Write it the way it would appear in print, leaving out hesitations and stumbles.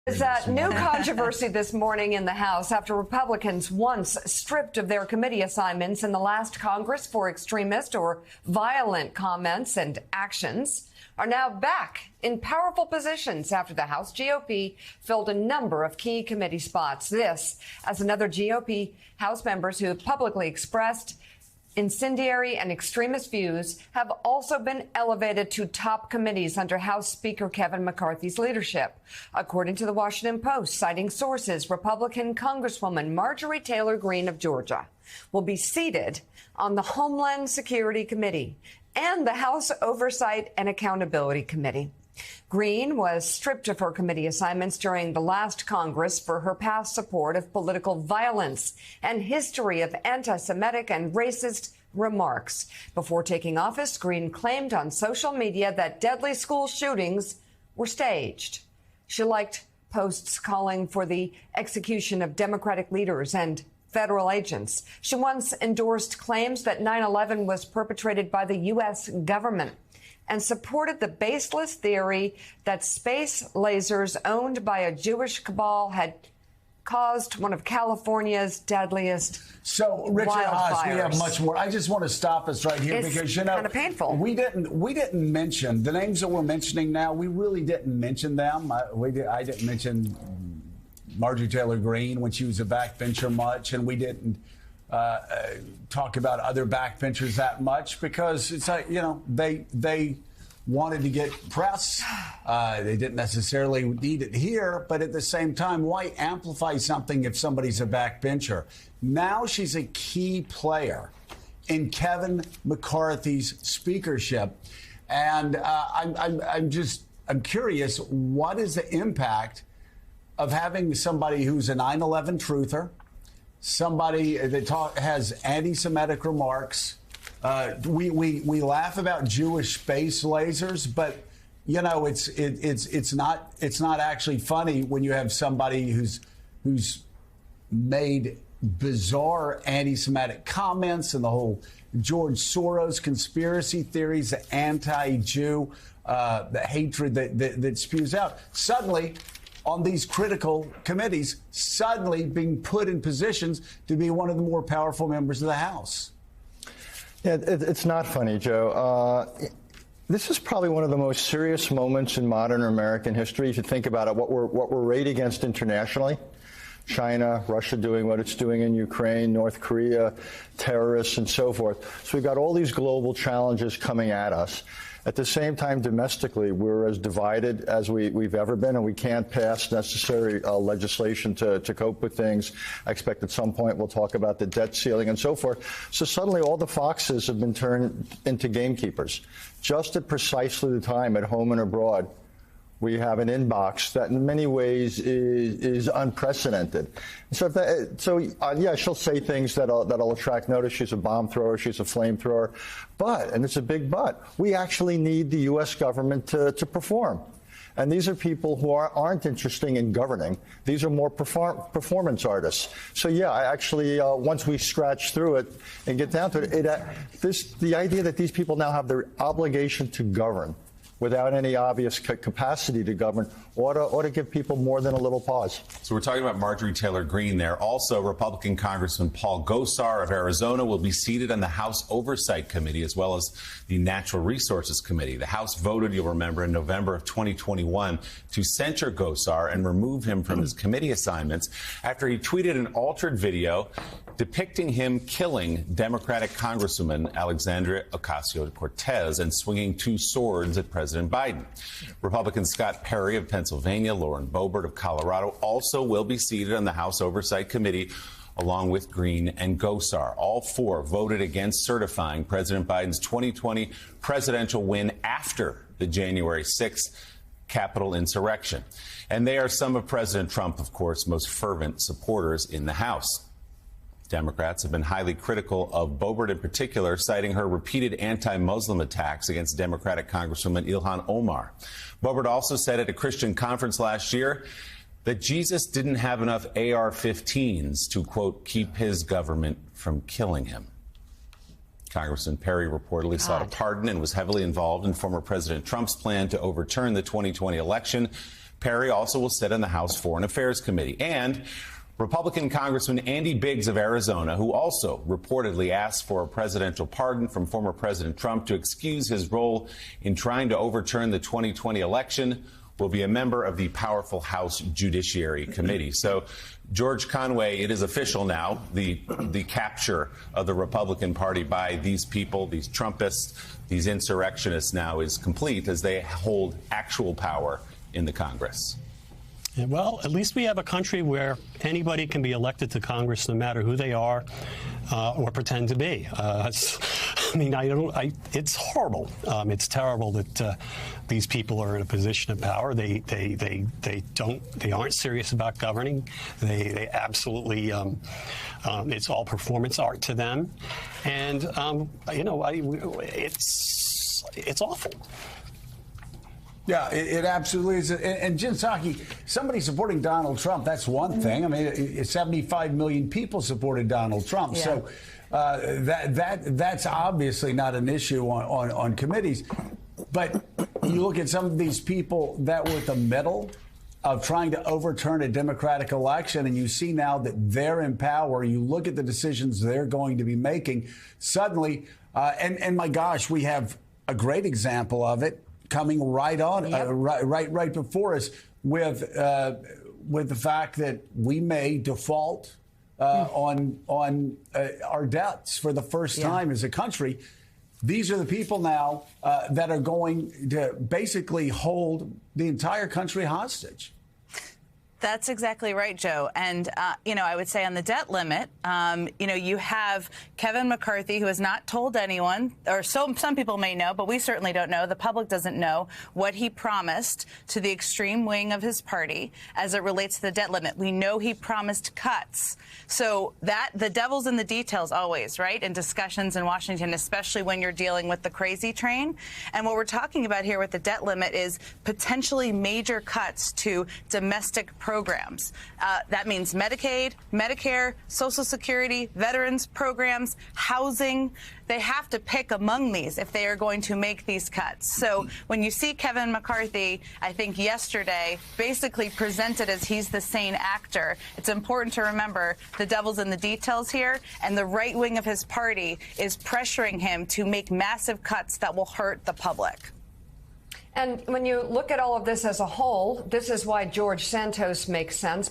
There's a new controversy this morning in the House after Republicans, once stripped of their committee assignments in the last Congress for extremist or violent comments and actions, are now back in powerful positions after the House GOP filled a number of key committee spots. This, as another GOP House members who have publicly expressed incendiary and extremist views have also been elevated to top committees under House Speaker Kevin McCarthy's leadership. According to the Washington Post, citing sources, Republican Congresswoman Marjorie Taylor Greene of Georgia will be seated on the Homeland Security Committee and the House Oversight and Accountability Committee. Greene was stripped of her committee assignments during the last Congress for her past support of political violence and history of anti-Semitic and racist remarks. Before taking office, Greene claimed on social media that deadly school shootings were staged. She liked posts calling for the execution of Democratic leaders and federal agents. She once endorsed claims that 9/11 was perpetrated by the U.S. government and supported the baseless theory that space lasers owned by a Jewish cabal had caused one of California's deadliest So, Richard Haass, we have much more. I just want to stop us right here because, you know, kind of painful. We didn't mention the names that we're mentioning now. We really didn't mention them. I didn't mention Marjorie Taylor Greene when she was a backbencher much, and we didn't talk about other backbenchers that much because it's like, you know, they wanted to get press. They didn't necessarily need it here, but at the same time, why amplify something if somebody's a backbencher? Now she's a key player in Kevin McCarthy's speakership, and I'm curious, what is the impact of having somebody who's a 9/11 truther, somebody that has anti-Semitic remarks? We laugh about Jewish space lasers, but you know it's not actually funny when you have somebody who's made bizarre anti-Semitic comments and the whole George Soros conspiracy theories, the anti-Jew, the hatred that spews out. Suddenly, on these critical committees, suddenly being put in positions to be one of the more powerful members of the House. Yeah, it's not funny, Joe. This is probably one of the most serious moments in modern American history. You should think about it, what we're arrayed against internationally. China, Russia doing what it's doing in Ukraine, North Korea, terrorists, and so forth. So we've got all these global challenges coming at us. At the same time, domestically, we're as divided as we've ever been, and we can't pass necessary legislation to cope with things. I expect at some point we'll talk about the debt ceiling and so forth. So suddenly all the foxes have been turned into gamekeepers. Just at precisely the time, at home and abroad, we have an inbox that in many ways is unprecedented. So yeah, she'll say things that'll attract notice. She's a bomb thrower. She's a flamethrower. But, and it's a big but, we actually need the U.S. government to perform. And these are people who aren't interested in governing. These are more performance artists. So yeah, I actually, once we scratch through it and get down to it, the idea that these people now have the obligation to govern without any obvious capacity to govern ought to give people more than a little pause. So we're talking about Marjorie Taylor Greene there. Also, Republican Congressman Paul Gosar of Arizona will be seated on the House Oversight Committee as well as the Natural Resources Committee. The House voted, you'll remember, in November of 2021 to censure Gosar and remove him from his committee assignments after he tweeted an altered video depicting him killing Democratic Congresswoman Alexandria Ocasio-Cortez and swinging two swords at President Biden. Republican Scott Perry of Pennsylvania, Lauren Boebert of Colorado also will be seated on the House Oversight Committee along with Greene and Gosar. All four voted against certifying President Biden's 2020 presidential win after the January 6th Capitol insurrection. And they are some of President Trump, of course, most fervent supporters in the House. Democrats have been highly critical of Boebert in particular, citing her repeated anti-Muslim attacks against Democratic Congresswoman Ilhan Omar. Boebert also said at a Christian conference last year that Jesus didn't have enough AR-15s to, quote, keep his government from killing him. Congressman Perry reportedly sought a pardon and was heavily involved in former President Trump's plan to overturn the 2020 election. Perry also will sit on the House Foreign Affairs Committee. And Republican Congressman Andy Biggs of Arizona, who also reportedly asked for a presidential pardon from former President Trump to excuse his role in trying to overturn the 2020 election, will be a member of the powerful House Judiciary Committee. So, George Conway, it is official now, the capture of the Republican Party by these people, these Trumpists, these insurrectionists now is complete as they hold actual power in the Congress. Well, at least we have a country where anybody can be elected to Congress, no matter who they are or pretend to be. It's horrible. It's terrible that these people are in a position of power. They aren't serious about governing. They absolutely, it's all performance art to them, and it's awful. Yeah, it absolutely is. And Jen Psaki, somebody supporting Donald Trump, that's one thing. I mean, 75 million people supported Donald Trump. Yeah. So that's obviously not an issue on committees. But you look at some of these people that were at the middle of trying to overturn a democratic election, and you see now that they're in power. You look at the decisions they're going to be making. Suddenly, and my gosh, we have a great example of it coming right on, right before us, with the fact that we may default on our debts for the first time as a country. These are the people now that are going to basically hold the entire country hostage. That's exactly right, Joe. And, I would say on the debt limit, you have Kevin McCarthy, who has not told anyone, or some people may know, but we certainly don't know. The public doesn't know what he promised to the extreme wing of his party as it relates to the debt limit. We know he promised cuts. So the devil's in the details always, right, in discussions in Washington, especially when you're dealing with the crazy train. And what we're talking about here with the debt limit is potentially major cuts to domestic programs. That means Medicaid, Medicare, Social Security, veterans programs, housing. They have to pick among these if they are going to make these cuts. So when you see Kevin McCarthy, I think yesterday, basically presented as he's the sane actor, it's important to remember the devil's in the details here, and the right wing of his party is pressuring him to make massive cuts that will hurt the public. And when you look at all of this as a whole, this is why George Santos makes sense.